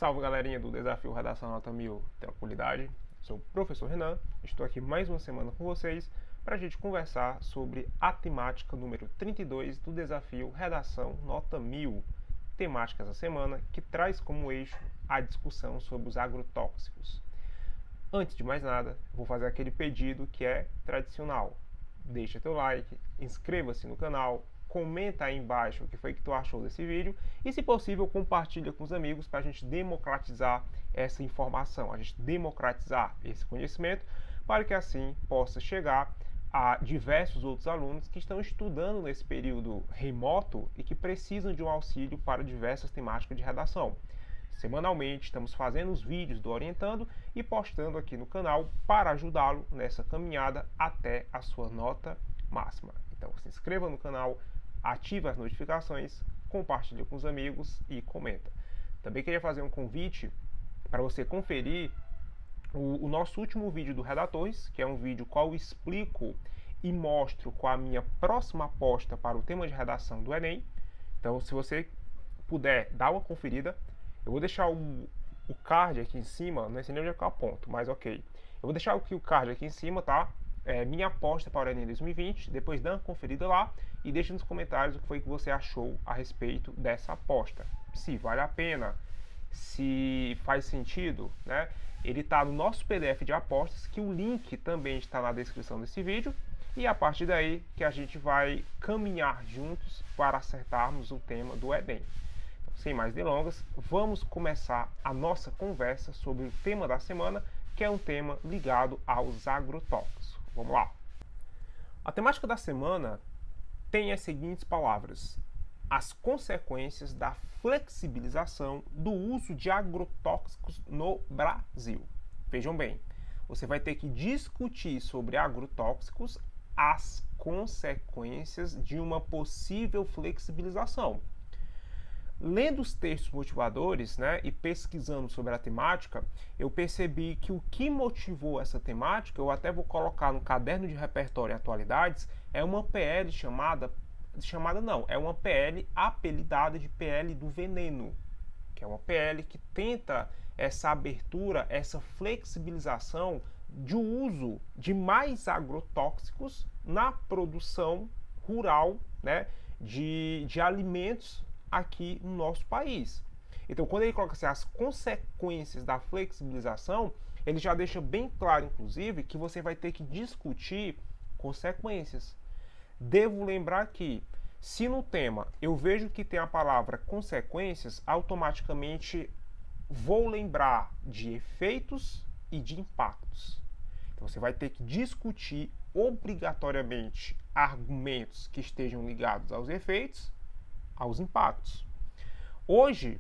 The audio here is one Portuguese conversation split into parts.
Salve galerinha do Desafio Redação Nota 1000, tranquilidade? Sou o professor Renan, estou aqui mais uma semana com vocês para a gente conversar sobre a temática número 32 do Desafio Redação Nota 1000. Temática essa semana que traz como eixo a discussão sobre os agrotóxicos. Antes de mais nada, vou fazer aquele pedido que é tradicional. Deixa teu like, inscreva-se no canal, comenta aí embaixo o que foi que tu achou desse vídeo e, se possível, compartilha com os amigos para a gente democratizar essa informação, a gente democratizar esse conhecimento para que assim possa chegar a diversos outros alunos que estão estudando nesse período remoto e que precisam de um auxílio para diversas temáticas de redação. Semanalmente estamos fazendo os vídeos do Orientando e postando aqui no canal para ajudá-lo nessa caminhada até a sua nota máxima. Então se inscreva no canal, ative as notificações, compartilhe com os amigos e comenta. Também queria fazer um convite para você conferir o nosso último vídeo do Redatores, que é um vídeo qual eu explico e mostro qual a minha próxima aposta para o tema de redação do Enem. Então, se você puder dar uma conferida, eu vou deixar o card aqui em cima, não sei nem onde é que eu aponto, mas ok. Eu vou deixar o card aqui em cima, tá? Minha aposta para o Enem 2020, depois dá uma conferida lá e deixa nos comentários o que foi que você achou a respeito dessa aposta. Se vale a pena, se faz sentido, né? Ele está no nosso PDF de apostas, que o link também está na descrição desse vídeo, e a partir daí que a gente vai caminhar juntos para acertarmos o tema do Enem. Então, sem mais delongas, vamos começar a nossa conversa sobre o tema da semana, que é um tema ligado aos agrotóxicos. Vamos lá! A temática da semana tem as seguintes palavras: as consequências da flexibilização do uso de agrotóxicos no Brasil. Vejam bem, você vai ter que discutir sobre agrotóxicos, as consequências de uma possível flexibilização. Lendo os textos motivadores, né, e pesquisando sobre a temática, eu percebi que o que motivou essa temática, eu até vou colocar no caderno de repertório e atualidades, é uma PL é uma PL apelidada de PL do veneno, que é uma PL que tenta essa abertura, essa flexibilização de uso de mais agrotóxicos na produção rural, né, de alimentos aqui no nosso país. Então, quando ele coloca assim, as consequências da flexibilização, ele já deixa bem claro, inclusive, que você vai ter que discutir consequências. Devo lembrar que, se no tema eu vejo que tem a palavra consequências, automaticamente vou lembrar de efeitos e de impactos. Então, você vai ter que discutir obrigatoriamente argumentos que estejam ligados aos efeitos, aos impactos. Hoje,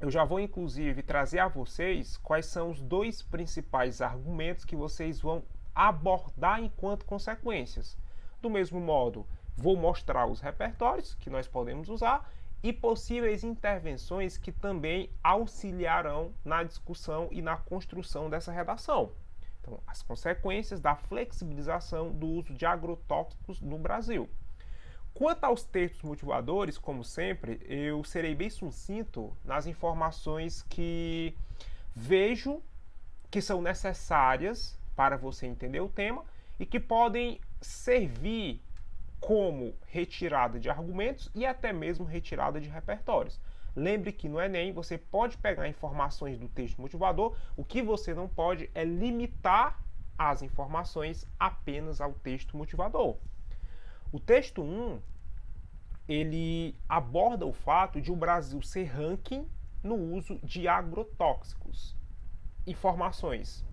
eu já vou inclusive trazer a vocês quais são os dois principais argumentos que vocês vão abordar enquanto consequências. Do mesmo modo, vou mostrar os repertórios que nós podemos usar e possíveis intervenções que também auxiliarão na discussão e na construção dessa redação. Então, as consequências da flexibilização do uso de agrotóxicos no Brasil. Quanto aos textos motivadores, como sempre, eu serei bem sucinto nas informações que vejo que são necessárias para você entender o tema e que podem servir como retirada de argumentos e até mesmo retirada de repertórios. Lembre que no Enem você pode pegar informações do texto motivador, o que você não pode é limitar as informações apenas ao texto motivador. O texto 1, ele aborda o fato de o Brasil ser ranking no uso de agrotóxicos. Informações.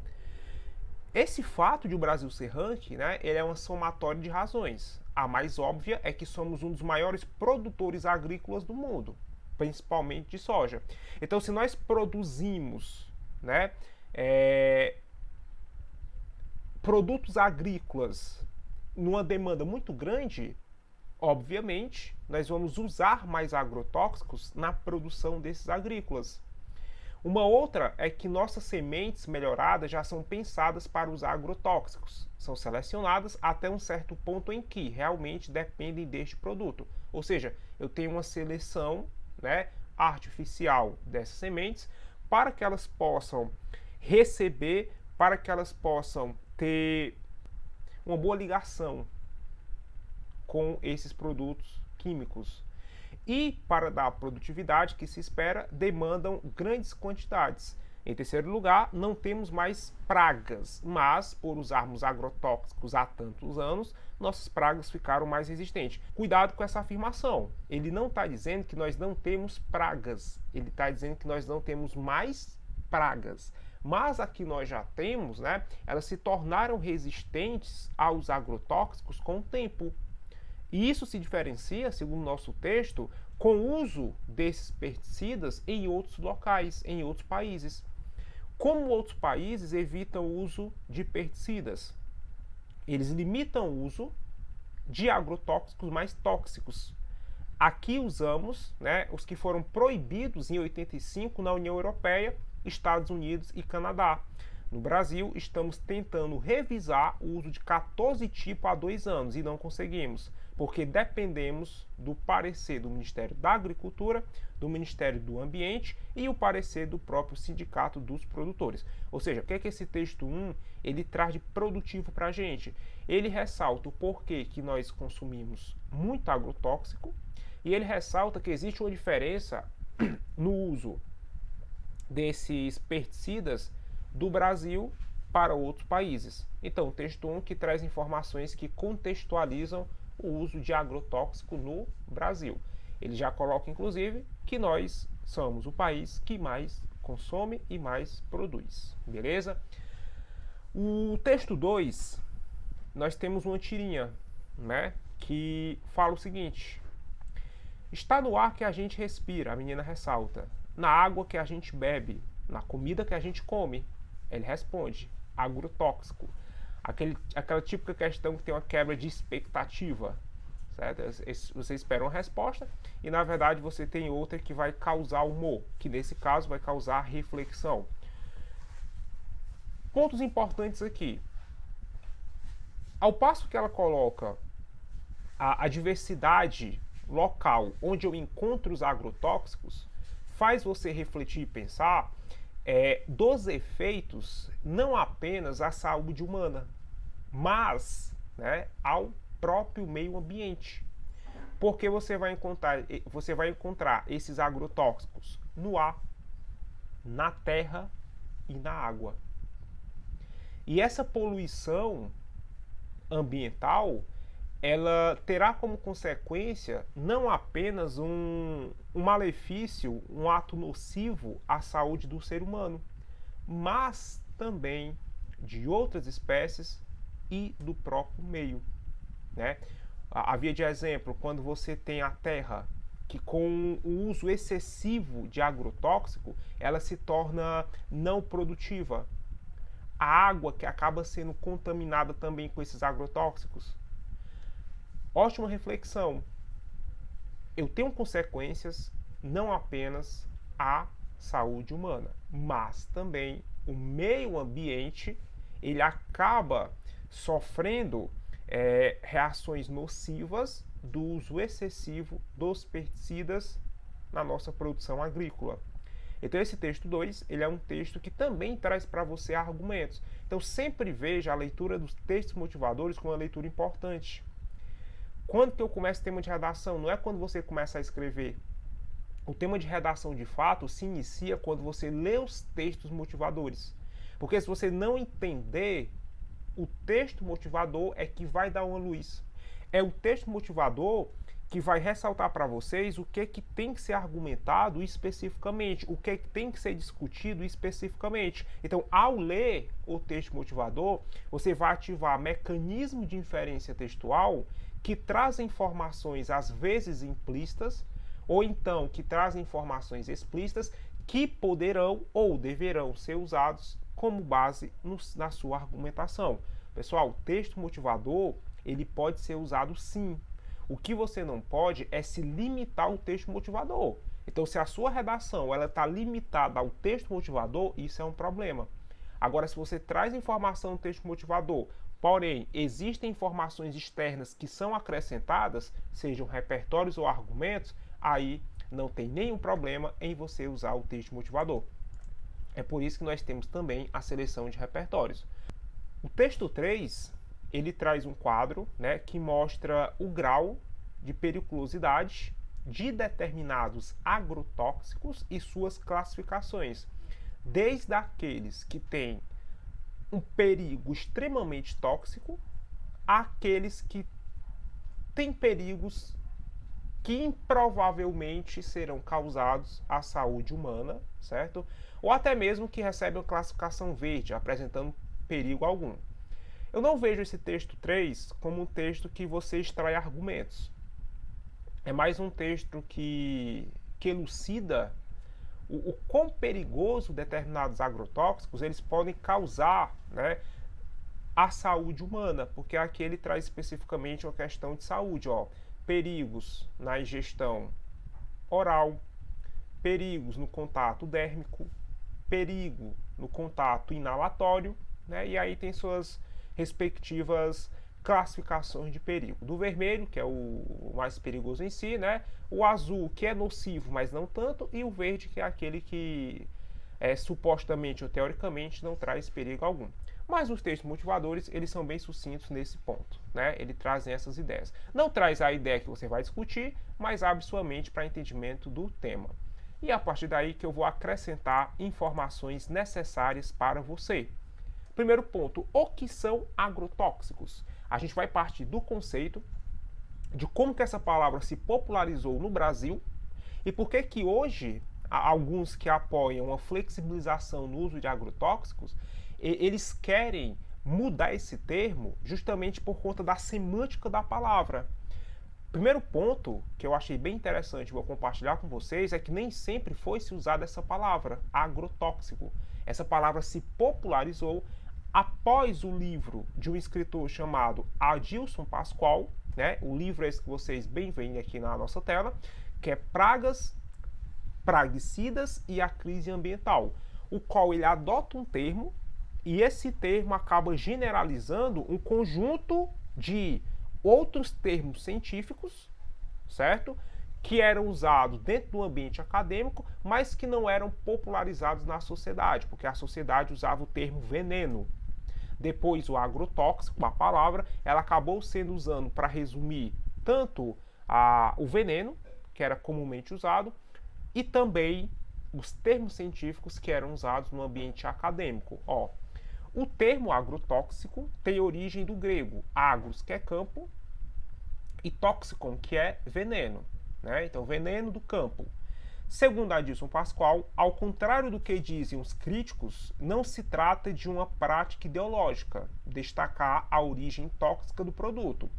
Esse fato de o Brasil ser ranking, né, ele é uma somatória de razões. A mais óbvia é que somos um dos maiores produtores agrícolas do mundo, principalmente de soja. Então, se nós produzimos, né, produtos agrícolas numa demanda muito grande, obviamente, nós vamos usar mais agrotóxicos na produção desses agrícolas. Uma outra é que nossas sementes melhoradas já são pensadas para usar agrotóxicos. São selecionadas até um certo ponto em que realmente dependem deste produto. Ou seja, eu tenho uma seleção, né, artificial dessas sementes para que elas possam receber, para que elas possam ter uma boa ligação com esses produtos químicos. E para dar a produtividade que se espera, demandam grandes quantidades. Em terceiro lugar, não temos mais pragas, mas por usarmos agrotóxicos há tantos anos, nossas pragas ficaram mais resistentes. Cuidado com essa afirmação. Ele não está dizendo que nós não temos pragas, ele está dizendo que nós não temos mais pragas. Mas aqui nós já temos, né? Elas se tornaram resistentes aos agrotóxicos com o tempo. E isso se diferencia, segundo o nosso texto, com o uso desses pesticidas em outros locais, em outros países. Como outros países evitam o uso de pesticidas? Eles limitam o uso de agrotóxicos mais tóxicos. Aqui usamos, né, os que foram proibidos em 85 na União Europeia, Estados Unidos e Canadá. No Brasil, estamos tentando revisar o uso de 14 tipos há 2 anos e não conseguimos, porque dependemos do parecer do Ministério da Agricultura, do Ministério do Ambiente e o parecer do próprio Sindicato dos Produtores. Ou seja, o que é que esse texto 1 ele traz de produtivo para a gente? Ele ressalta o porquê que nós consumimos muito agrotóxico e ele ressalta que existe uma diferença no uso desses pesticidas do Brasil para outros países. Então, o texto 1 que traz informações que contextualizam o uso de agrotóxico no Brasil. Ele já coloca, inclusive, que nós somos o país que mais consome e mais produz. Beleza? O texto 2, nós temos uma tirinha, né, que fala o seguinte: está no ar que a gente respira, a menina ressalta, na água que a gente bebe, na comida que a gente come. Ele responde, agrotóxico. Aquela típica questão que tem uma quebra de expectativa, certo? Você espera uma resposta e, na verdade, você tem outra que vai causar humor, que nesse caso vai causar reflexão. Pontos importantes aqui. Ao passo que ela coloca a diversidade local onde eu encontro os agrotóxicos, faz você refletir e pensar dos efeitos não apenas à saúde humana, mas, né, ao próprio meio ambiente. Porque você vai encontrar esses agrotóxicos no ar, na terra e na água. E essa poluição ambiental, ela terá como consequência não apenas um malefício, um ato nocivo à saúde do ser humano, mas também de outras espécies e do próprio meio, né? Havia de exemplo, quando você tem a terra, que com o uso excessivo de agrotóxico, ela se torna não produtiva. A água que acaba sendo contaminada também com esses agrotóxicos. Ótima reflexão. Eu tenho consequências não apenas à saúde humana, mas também o meio ambiente, ele acaba sofrendo reações nocivas do uso excessivo dos pesticidas na nossa produção agrícola. Então esse texto 2, ele é um texto que também traz para você argumentos. Então sempre veja a leitura dos textos motivadores como uma leitura importante. Quando que eu começo o tema de redação? Não é quando você começa a escrever. O tema de redação, de fato, se inicia quando você lê os textos motivadores. Porque se você não entender, o texto motivador é que vai dar uma luz. É o texto motivador que vai ressaltar para vocês o que tem que ser argumentado especificamente, o que tem que ser discutido especificamente. Então, ao ler o texto motivador, você vai ativar mecanismo de inferência textual que traz informações às vezes implícitas, ou então que traz informações explícitas que poderão ou deverão ser usados como base na sua argumentação. Pessoal, o texto motivador, ele pode ser usado sim. O que você não pode é se limitar ao texto motivador. Então, se a sua redação está limitada ao texto motivador, isso é um problema. Agora, se você traz informação no texto motivador, porém, existem informações externas que são acrescentadas, sejam repertórios ou argumentos, aí não tem nenhum problema em você usar o texto motivador. É por isso que nós temos também a seleção de repertórios. O texto 3, ele traz um quadro, né, que mostra o grau de periculosidade de determinados agrotóxicos e suas classificações, desde aqueles que têm um perigo extremamente tóxico àqueles que têm perigos que improvavelmente serão causados à saúde humana, certo? Ou até mesmo que recebem a classificação verde, apresentando perigo algum. Eu não vejo esse texto 3 como um texto que você extrai argumentos. É mais um texto que elucida o quão perigoso determinados agrotóxicos eles podem causar, né, à saúde humana, porque aqui ele traz especificamente uma questão de saúde, ó, perigos na ingestão oral, perigos no contato dérmico, perigo no contato inalatório, né, e aí tem suas respectivas classificações de perigo. Do vermelho, que é o mais perigoso em si, né? O azul, que é nocivo, mas não tanto, e o verde, que é aquele que supostamente ou teoricamente não traz perigo algum. Mas os textos motivadores, eles são bem sucintos nesse ponto, né? Eles trazem essas ideias. Não traz a ideia que você vai discutir, mas abre sua mente para entendimento do tema. E a partir daí que eu vou acrescentar informações necessárias para você. Primeiro ponto, o que são agrotóxicos? A gente vai partir do conceito de como que essa palavra se popularizou no Brasil e por que que hoje alguns que apoiam uma flexibilização no uso de agrotóxicos, eles querem mudar esse termo justamente por conta da semântica da palavra. Primeiro ponto que eu achei bem interessante e vou compartilhar com vocês é que nem sempre foi se usada essa palavra, agrotóxico. Essa palavra se popularizou após o livro de um escritor chamado Adilson Pascoal, né? O livro é esse que vocês bem veem aqui na nossa tela, que é Pragas, Praguicidas e a Crise Ambiental, o qual ele adota um termo e esse termo acaba generalizando um conjunto de outros termos científicos, certo? Que eram usados dentro do ambiente acadêmico, mas que não eram popularizados na sociedade, porque a sociedade usava o termo veneno. Depois, o agrotóxico, a palavra, ela acabou sendo usando para resumir tanto o veneno, que era comumente usado, e também os termos científicos que eram usados no ambiente acadêmico. Ó, o termo agrotóxico tem origem do grego agros, que é campo, e toxicon, que é veneno, né? Então, veneno do campo. Segundo Adilson Pascoal, ao contrário do que dizem os críticos, não se trata de uma prática ideológica, destacar a origem tóxica do produto.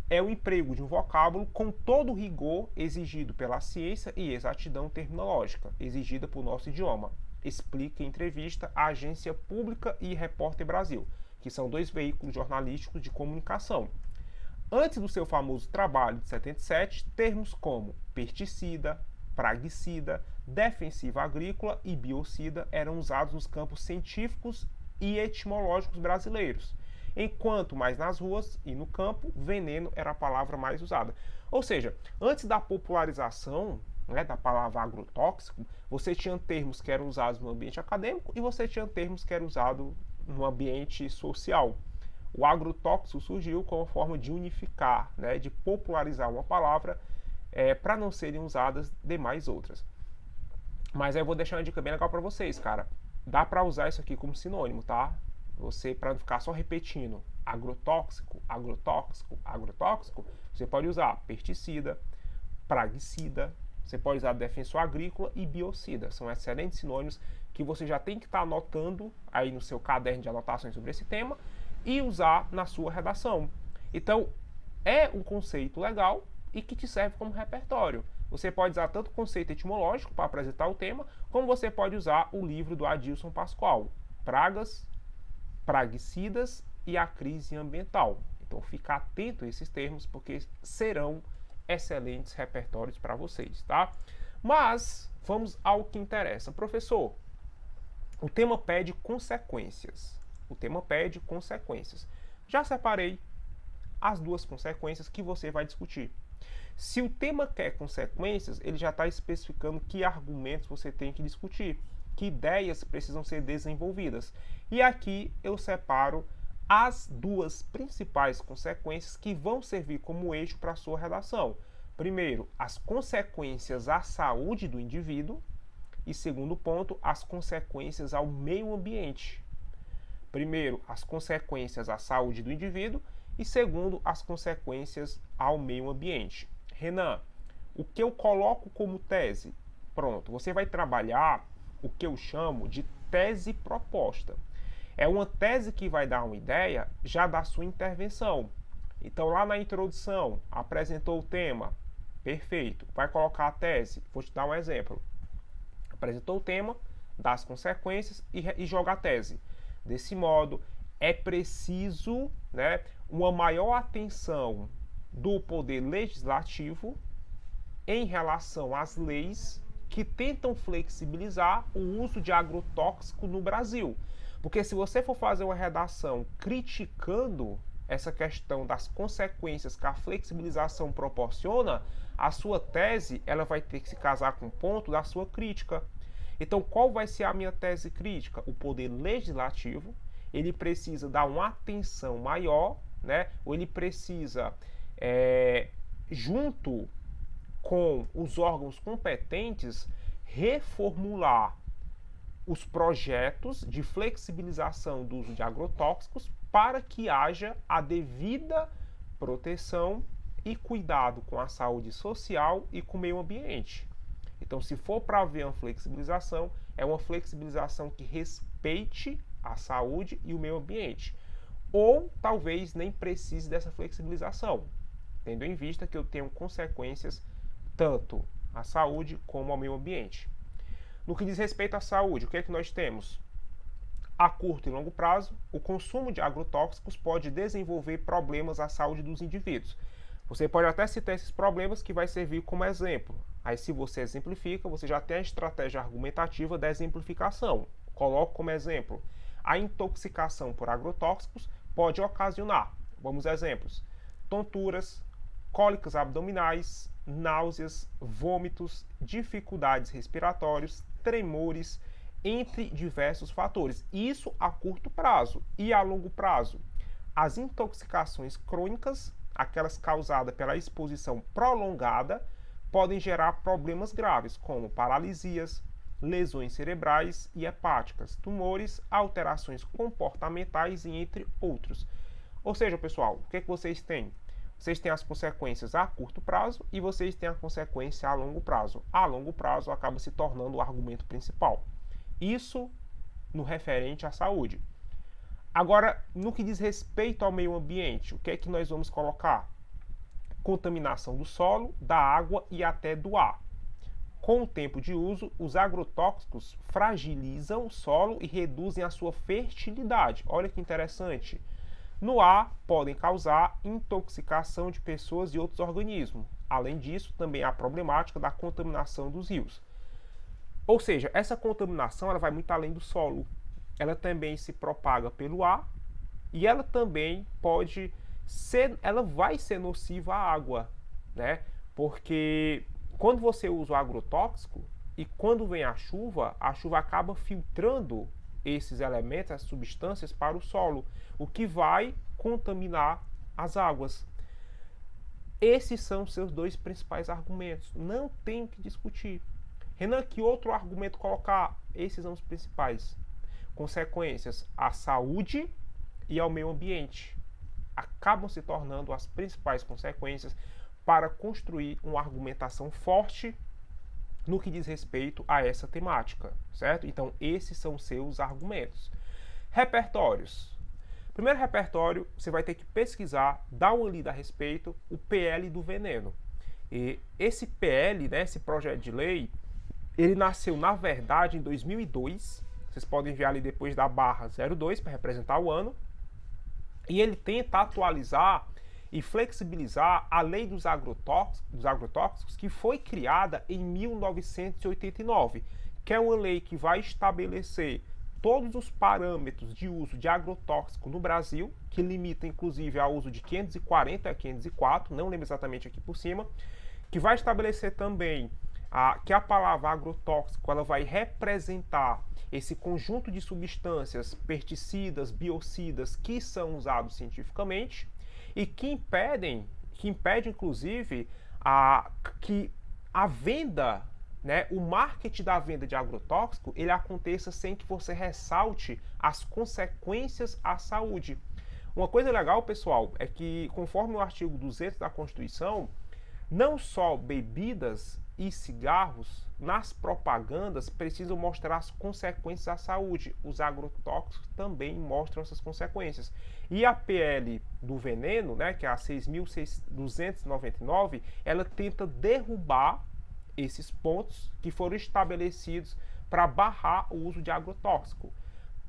É o emprego de um vocábulo com todo o rigor exigido pela ciência e exatidão terminológica, exigida por nosso idioma, explica em entrevista à Agência Pública e Repórter Brasil, que são dois veículos jornalísticos de comunicação. Antes do seu famoso trabalho de 77, termos como pesticida, praguicida, defensiva agrícola e biocida eram usados nos campos científicos e etimológicos brasileiros, enquanto mais nas ruas e no campo, veneno era a palavra mais usada. Ou seja, antes da popularização, né, da palavra agrotóxico, você tinha termos que eram usados no ambiente acadêmico e você tinha termos que eram usados no ambiente social. O agrotóxico surgiu como forma de unificar, né, de popularizar uma palavra para não serem usadas demais outras. Mas aí eu vou deixar uma dica bem legal para vocês, cara. Dá para usar isso aqui como sinônimo, tá? Você, para não ficar só repetindo agrotóxico, agrotóxico, agrotóxico, você pode usar pesticida, praguicida, você pode usar defensor agrícola e biocida. São excelentes sinônimos que você já tem que estar anotando aí no seu caderno de anotações sobre esse tema e usar na sua redação. Então, é um conceito legal e que te serve como repertório. Você pode usar tanto o conceito etimológico para apresentar o tema, como você pode usar o livro do Adilson Pascoal, Pragas, Praguicidas e a Crise Ambiental. Então, fica atento a esses termos, porque serão excelentes repertórios para vocês, tá? Mas, vamos ao que interessa. Professor, o tema pede consequências. O tema pede consequências. Já separei as duas consequências que você vai discutir. Se o tema quer consequências, ele já está especificando que argumentos você tem que discutir, que ideias precisam ser desenvolvidas. E aqui eu separo as duas principais consequências que vão servir como eixo para a sua redação. Primeiro, as consequências à saúde do indivíduo e, segundo ponto, as consequências ao meio ambiente. Primeiro, as consequências à saúde do indivíduo e, segundo, as consequências ao meio ambiente. Renan, o que eu coloco como tese? Pronto, você vai trabalhar o que eu chamo de tese proposta. É uma tese que vai dar uma ideia já da sua intervenção. Então, lá na introdução, apresentou o tema, perfeito, vai colocar a tese. Vou te dar um exemplo. Apresentou o tema, dá as consequências e joga a tese. Desse modo, é preciso, né, uma maior atenção do poder legislativo em relação às leis que tentam flexibilizar o uso de agrotóxico no Brasil. Porque se você for fazer uma redação criticando essa questão das consequências que a flexibilização proporciona, a sua tese ela vai ter que se casar com o ponto da sua crítica. Então, qual vai ser a minha tese crítica? O poder legislativo, ele precisa dar uma atenção maior, né? Ou ele precisa, junto com os órgãos competentes, reformular os projetos de flexibilização do uso de agrotóxicos para que haja a devida proteção e cuidado com a saúde social e com o meio ambiente. Então, se for para haver uma flexibilização, é uma flexibilização que respeite a saúde e o meio ambiente. Ou talvez nem precise dessa flexibilização, tendo em vista que eu tenho consequências tanto à saúde como ao meio ambiente. No que diz respeito à saúde, o que é que nós temos? A curto e longo prazo, o consumo de agrotóxicos pode desenvolver problemas à saúde dos indivíduos. Você pode até citar esses problemas que vai servir como exemplo. Aí, se você exemplifica, você já tem a estratégia argumentativa da exemplificação. Coloco como exemplo: a intoxicação por agrotóxicos pode ocasionar, vamos exemplos, tonturas, cólicas abdominais, náuseas, vômitos, dificuldades respiratórias, tremores, entre diversos fatores. Isso a curto prazo. E a longo prazo? As intoxicações crônicas, aquelas causadas pela exposição prolongada, podem gerar problemas graves, como paralisias, lesões cerebrais e hepáticas, tumores, alterações comportamentais e entre outros. Ou seja, pessoal, o que é que vocês têm? Vocês têm as consequências a curto prazo e vocês têm a consequência a longo prazo. A longo prazo acaba se tornando o argumento principal. Isso no referente à saúde. Agora, no que diz respeito ao meio ambiente, o que é que nós vamos colocar? Contaminação do solo, da água e até do ar. Com o tempo de uso, os agrotóxicos fragilizam o solo e reduzem a sua fertilidade. Olha que interessante. No ar, podem causar intoxicação de pessoas e outros organismos. Além disso, também há a problemática da contaminação dos rios. Ou seja, essa contaminação ela vai muito além do solo. Ela também se propaga pelo ar e ela também pode ser, ela vai ser nociva à água, né? Porque quando você usa o agrotóxico e quando vem a chuva acaba filtrando esses elementos, as substâncias para o solo, o que vai contaminar as águas. Esses são os seus dois principais argumentos. Não tem o que discutir. Renan, que outro argumento colocar? Esses são os principais. Consequências à saúde e ao meio ambiente. Acabam se tornando as principais consequências para construir uma argumentação forte no que diz respeito a essa temática, certo? Então, esses são seus argumentos. Repertórios. Primeiro repertório, você vai ter que pesquisar, dar uma lida a respeito, o PL do veneno. E esse PL, né, esse projeto de lei, ele nasceu, na verdade, em 2002. Vocês podem ver ali depois da barra 02 para representar o ano. E ele tenta atualizar e flexibilizar a lei dos agrotóxicos que foi criada em 1989, que é uma lei que vai estabelecer todos os parâmetros de uso de agrotóxico no Brasil, que limita inclusive ao uso de 540 a 504, não lembro exatamente aqui por cima, que vai estabelecer também que a palavra agrotóxico ela vai representar esse conjunto de substâncias, pesticidas, biocidas, que são usados cientificamente e que impede inclusive que a venda, né, o marketing da venda de agrotóxico, ele aconteça sem que você ressalte as consequências à saúde. Uma coisa legal, pessoal, é que conforme o artigo 200 da Constituição, não só bebidas e cigarros, nas propagandas, precisam mostrar as consequências à saúde. Os agrotóxicos também mostram essas consequências. E a PL do veneno, né, que é a 6.299, ela tenta derrubar esses pontos que foram estabelecidos para barrar o uso de agrotóxico.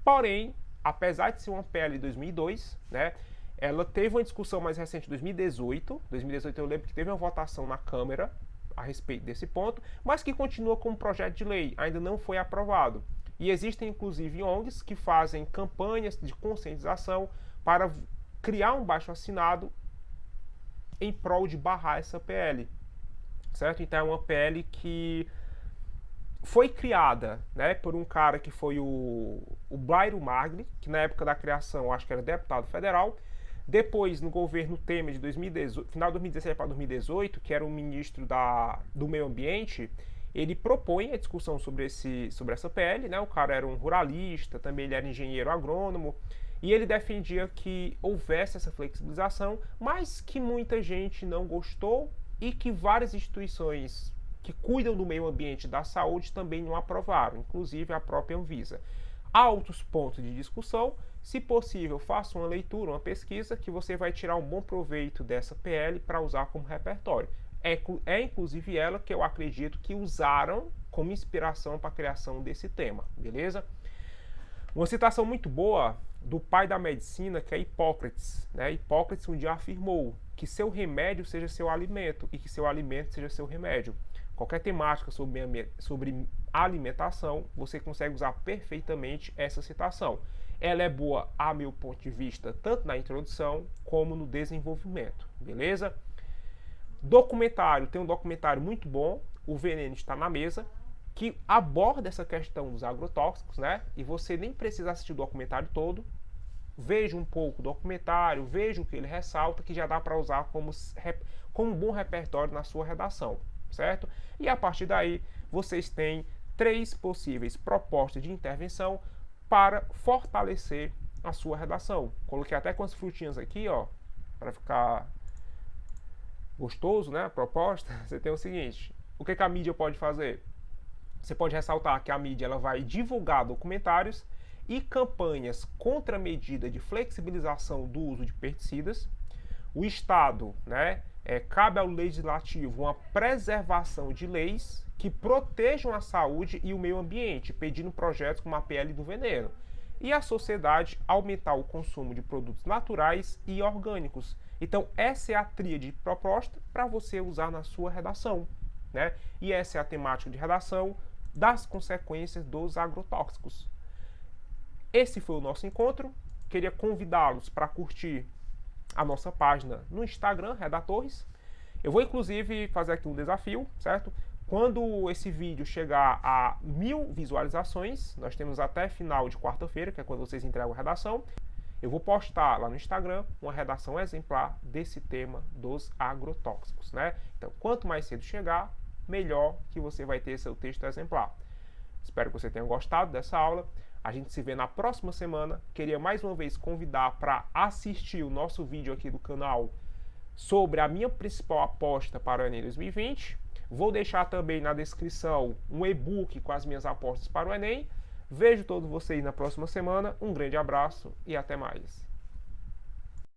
Porém, apesar de ser uma PL de 2002, né, ela teve uma discussão mais recente em 2018. 2018 eu lembro que teve uma votação na Câmara a respeito desse ponto, mas que continua como projeto de lei, ainda não foi aprovado. E existem inclusive ONGs que fazem campanhas de conscientização para criar um baixo-assinado em prol de barrar essa PL, certo? Então é uma PL que foi criada, né, por um cara que foi o Blairo Magri, que na época da criação eu acho que era deputado federal. Depois, no governo Temer de 2018, final de 2017 para 2018, que era o ministro do Meio Ambiente, ele propõe a discussão sobre essa PL, né? O cara era um ruralista, também ele era engenheiro agrônomo, e ele defendia que houvesse essa flexibilização, mas que muita gente não gostou e que várias instituições que cuidam do meio ambiente e da saúde também não aprovaram, inclusive a própria Anvisa. Há outros pontos de discussão. Se possível, faça uma leitura, uma pesquisa, que você vai tirar um bom proveito dessa PL para usar como repertório. É inclusive ela que eu acredito que usaram como inspiração para a criação desse tema, beleza? Uma citação muito boa do pai da medicina, que é Hipócrates, né? Hipócrates um dia afirmou que seu remédio seja seu alimento e que seu alimento seja seu remédio. Qualquer temática sobre alimentação, você consegue usar perfeitamente essa citação. Ela é boa, a meu ponto de vista, tanto na introdução como no desenvolvimento, beleza? Documentário, tem um documentário muito bom, O Veneno Está na Mesa, que aborda essa questão dos agrotóxicos, né? E você nem precisa assistir o documentário todo, veja um pouco o documentário, veja o que ele ressalta, que já dá para usar como um bom repertório na sua redação, certo? E a partir daí, vocês têm 3 possíveis propostas de intervenção para fortalecer a sua redação. Coloquei até com as frutinhas aqui, ó, para ficar gostoso, né? A proposta. Você tem o seguinte: o que a mídia pode fazer? Você pode ressaltar que a mídia ela vai divulgar documentários e campanhas contra a medida de flexibilização do uso de pesticidas. O Estado, né, cabe ao legislativo uma preservação de leis que protejam a saúde e o meio ambiente, pedindo projetos como a PL do veneno. E a sociedade aumentar o consumo de produtos naturais e orgânicos. Então, essa é a tríade proposta para você usar na sua redação, né? E essa é a temática de redação das consequências dos agrotóxicos. Esse foi o nosso encontro. Queria convidá-los para curtir a nossa página no Instagram, Redatores. Eu vou inclusive fazer aqui um desafio, certo? Quando esse vídeo chegar a 1000 visualizações, nós temos até final de quarta-feira, que é quando vocês entregam a redação, eu vou postar lá no Instagram uma redação exemplar desse tema dos agrotóxicos, né? Então, quanto mais cedo chegar, melhor que você vai ter seu texto exemplar. Espero que você tenha gostado dessa aula. A gente se vê na próxima semana. Queria mais uma vez convidar para assistir o nosso vídeo aqui do canal sobre a minha principal aposta para o Enem 2020. Vou deixar também na descrição um e-book com as minhas apostas para o Enem. Vejo todos vocês na próxima semana. Um grande abraço e até mais.